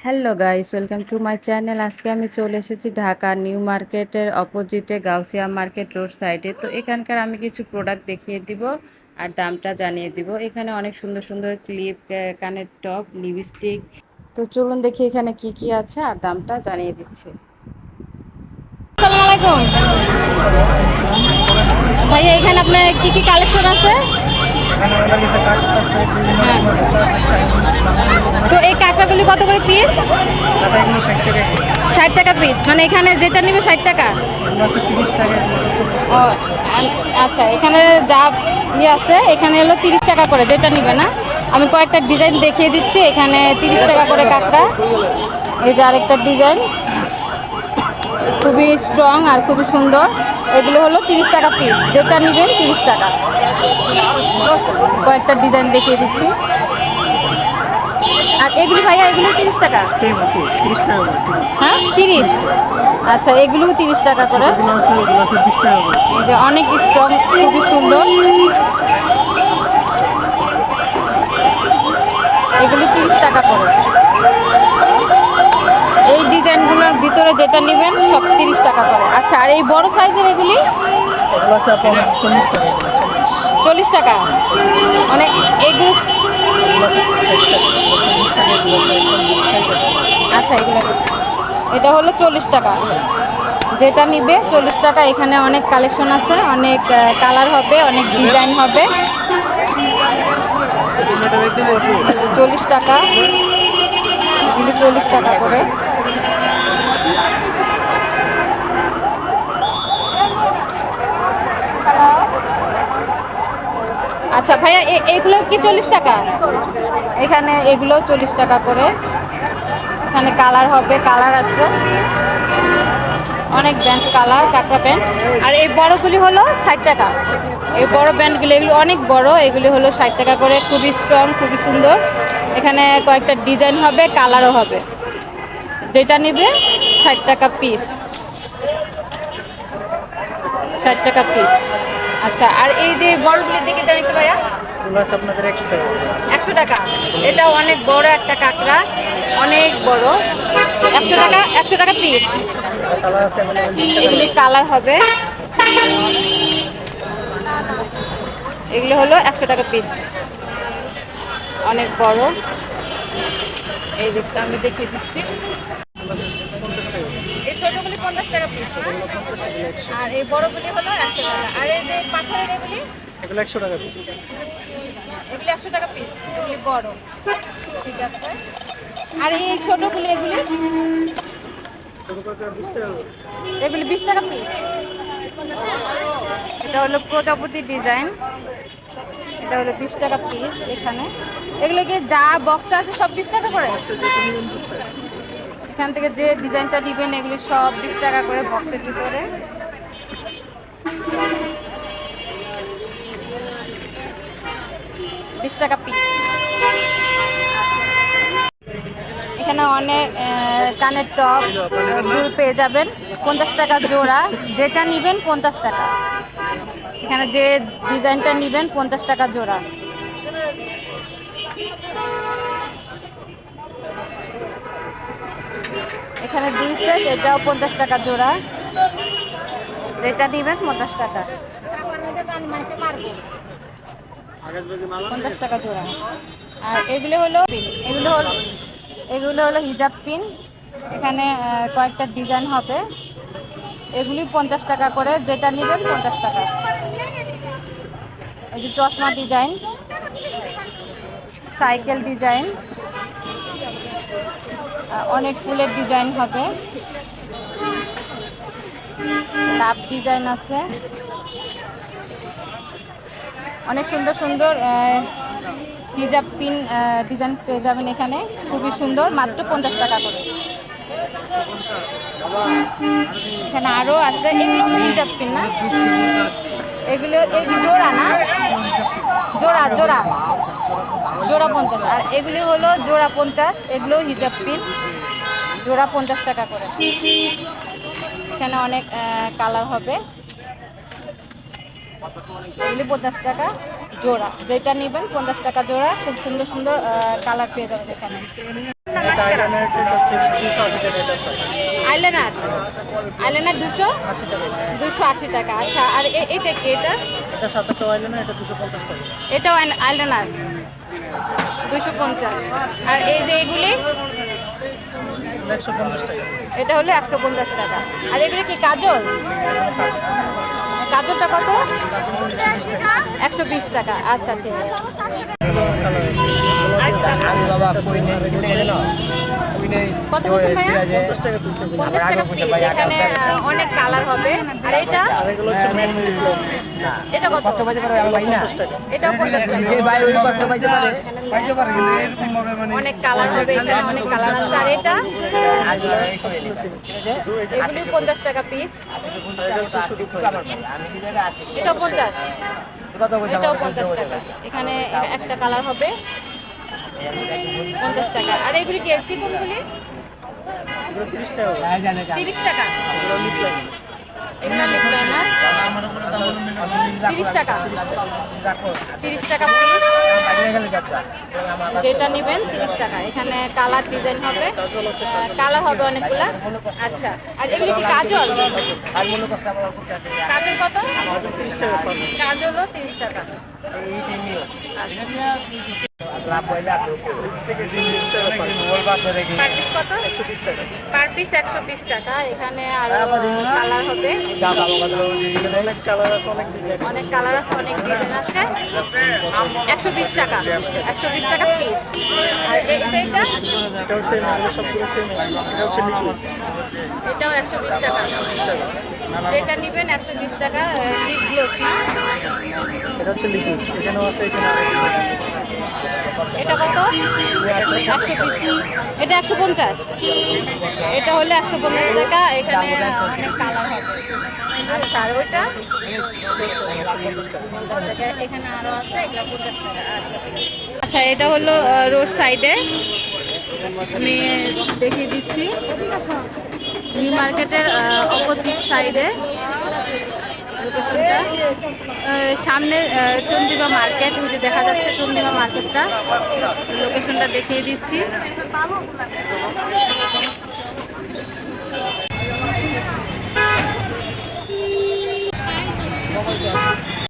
Hello guys, welcome to my channel. আজকে আমি চলে এসেছি ঢাকা নিউ মার্কেটের অপোজিটে গাউসিয়া মার্কেট রোড সাইডে। তো এখানকার আমি কিছু প্রোডাক্ট দেখিয়ে দিব আর দামটা জানিয়ে দিব। এখানে অনেক সুন্দর সুন্দর ক্লিপ, কানের টপ, লিপস্টিক। তো চলুন দেখি এখানে কি কি আছে আর দামটা জানিয়ে দিচ্ছি। আসসালামু আলাইকুম ভাইয়া, এখানে আপনার কি কি কালেকশন আছে? হ্যাঁ। তো এই কাঁকড়াগুলি কত করে পিস? 60 টাকা পিস, মানে এখানে যেটা নিবে 60 টাকা। ও আচ্ছা, এখানে যা আছে এখানে হলো 30 টাকা করে যেটা নিবে না। আমি কয়েকটা ডিজাইন দেখিয়ে দিচ্ছি। এখানে 30 টাকা করে কাঁকড়া। এই যে আরেকটা ডিজাইন, খুবই স্ট্রং আর খুবই সুন্দর। এগুলো হলো 30 টাকা পিস, যেটা নেবেন 30 টাকা। কয়েকটা ডিজাইন দেখিয়ে দিচ্ছি। আর এগুলি ভাইয়া, এগুলো 30 টাকা। হ্যাঁ, 30। আচ্ছা, এগুলোও 30 টাকা করে। এই যে অনেক স্ট্রং, খুবই সুন্দর। এগুলি 30 টাকা করে। এই ডিজাইনগুলোর ভিতরে যেটা নেবেন সব 30 টাকা করে। আচ্ছা, আর এই বড় সাইজের এগুলি 40 টাকা। মানে এগুলো, আচ্ছা এগুলো, এটা হলো 40 টাকা। যেটা নিবে 40 টাকা। এখানে অনেক কালেকশন আছে, অনেক কালার হবে, অনেক ডিজাইন হবে। 40 টাকা, এগুলি 40 টাকা করে। আচ্ছা ভাইয়া, এগুলো কি 40 টাকা? এখানে এগুলো 40 টাকা করে। এখানে কালার হবে, কালার আছে অনেক ব্র্যান্ড কালার, কাঁকড়া প্যান্ট। আর এই বড়গুলি হলো 60 টাকা। এই বড় ব্যান্ডগুলো, এগুলো অনেক বড়, এগুলি হলো 60 টাকা করে। খুবই স্ট্রং, খুবই সুন্দর। এখানে কয়েকটা ডিজাইন হবে, কালারও হবে। যেটা নিবে 60 টাকা পিস। 60 টাকা পিস। আচ্ছা, আর এই যে বড়গুলির দিকে দেন একটু ভাইয়া। 100 টাকা। এটা অনেক বড় একটা কাঁকড়া, অনেক বড়। 100 টাকা, 100 টাকা পিস। এগুলি কালার হবে। এগুলো হলো 100 টাকা পিস, অনেক বড়। এই দেখতে আমি দেখিয়ে দিচ্ছি। এই ছোটগুলি 50 টাকা পিস, আর এই বড়গুলি হলো 100 টাকা। আর এই যে পাথরের এগুলি, এগুলো 100 টাকা পিস। এগুলি 100 টাকা পিস, এগুলি বড়। ঠিক আছে। আর এই ছোটগুলি, এগুলি 20 টাকা পিস। এটা হলো প্রজাপতি ডিজাইন, এটা হলো 20 টাকা পিস। এখানে এগুলো কি যা বক্স আছে সব 20 টাকা করে? এখান থেকে যে ডিজাইনটা নেবেন এগুলি সব 20 টাকা করে বক্সের ভিতরে। টাকা পিস। এখানে অনেক কানের টপ পেয়ে যাবেন, 50 টাকা জোড়া। যেটা নেবেন 50 টাকা। এখানে যে ডিজাইনটা নেবেন 50 টাকা জোড়া। এখানে 2 সেট, এটাও 50 টাকা জোড়া। যেটা নেবেন 50 টাকা। 50 টাকা জোড়া। আর এগুলো হলো হিজাব পিন। এখানে কয়েকটা ডিজাইন হবে, এগুলি 50 টাকা করে। যেটা নেবেন 50 টাকা। এই যে চশমা ডিজাইন, সাইকেল ডিজাইন, অনেক ফুলের ডিজাইন হবে, লাভ ডিজাইন আছে। অনেক সুন্দর সুন্দর হিজাব পিন ডিজাইন পেয়ে যাবেন এখানে, খুবই সুন্দর, মাত্র 50 টাকা করে। এখানে আরও আছে, এগুলো তো হিজাব পিন না, এগুলো জোড়া না, জোড়া জোড়া জোড়া 50। আর এগুলি হলো জোড়া 50, এগুলো হিজাব পিন, জোড়া 50 টাকা করে। এখানে অনেক কালার হবে, এগুলি 50 টাকা জোড়া। যেটা নেবেন 50 টাকা জোড়া। খুব সুন্দর সুন্দর কালার পেয়ে যাবেন এখানে। 280 টাকা এটা প্রাইস। আইলাইনার আইলাইনার 80 টাকা। 280 টাকা। আচ্ছা, আর এটা কি এটা? এটা 7 টাকা আইলাইনার, এটা 250 টাকা। এটাও আইলাইনার 250। আর এই যে এগুলি 150 টাকা। এটা হলো 150 টাকা। আর এগুলি কি কাজল? কাজলটা কত? 120 টাকা। আচ্ছা, ঠিক আছে। আচ্ছা, কত বলছেন ভাইয়া? 50 টাকা পিস। 50 টাকা পিস। এখানে অনেক কালার হবে। আর এটা আর এগুলো হচ্ছে ম্যাট ডিপ্লোম। এটা কত? 50 টাকা। এটাও 50 টাকা। অনেক কালার হবে এখানে, অনেক কালার আছে। আর এটা এগুলি 50 টাকা পিস। এটা হচ্ছে শুধু এটাও 50। এটাও 50 টাকা। এখানে একটা কালার হবে 50 টাকা। আর এগুলি কি চিকনগুলি? 30 টাকা। 30 টাকা। এগুলো লিপ লাইন। এগুলো লিখবে না 30 টাকা। 30 টাকা পিস। যেটা নেবেন 30 টাকা। এখানে কালার ডিজাইন হবে, কালার হবে অনেকগুলা। আচ্ছা, আর এগুলি কি কাজল? কাজল কত? মাঝে 30 টাকা পাবে। কাজলও 30 টাকা। আচ্ছা, পার পিস কত? 120 টাকা। পার পিস 120 টাকা। এখানে আরো কালার হবে, অনেক কালার আছে, অনেক ডিজাইন। অনেক কালার আছে, অনেক ডিজাইন আছে। 120 টাকা। 120 টাকা পিস। আর এটা এটাও সেম, এগুলো সবগুলো সেম। এটা হচ্ছে লিকুইড। এটাও 120 টাকা। 20 টাকা। যেটা নেবেন 120 টাকা। লিপ গ্লোস না? এটা হচ্ছে লিকুইড। এখানেও আছে, এখানে আরেকটা আছে। এটা কত? 120। এটা 150। এটা হলো 150 টাকা। এখানে অনেক কালার হবে। আচ্ছা, আর ওইটা 50 টাকা। এখানে আরো আছে, এগুলো 50 টাকা। আচ্ছা, ঠিক আছে। আচ্ছা, এটা হলো রোড সাইডে, আমি দেখিয়ে দিচ্ছি। নিউ মার্কেটের অপোজিট সাইডে লোকেশনটা। সামনে চন্দ্রিমা মার্কেট, ওই যে দেখা যাচ্ছে চন্দ্রিমা মার্কেটটা। লোকেশনটা দেখিয়ে দিচ্ছি।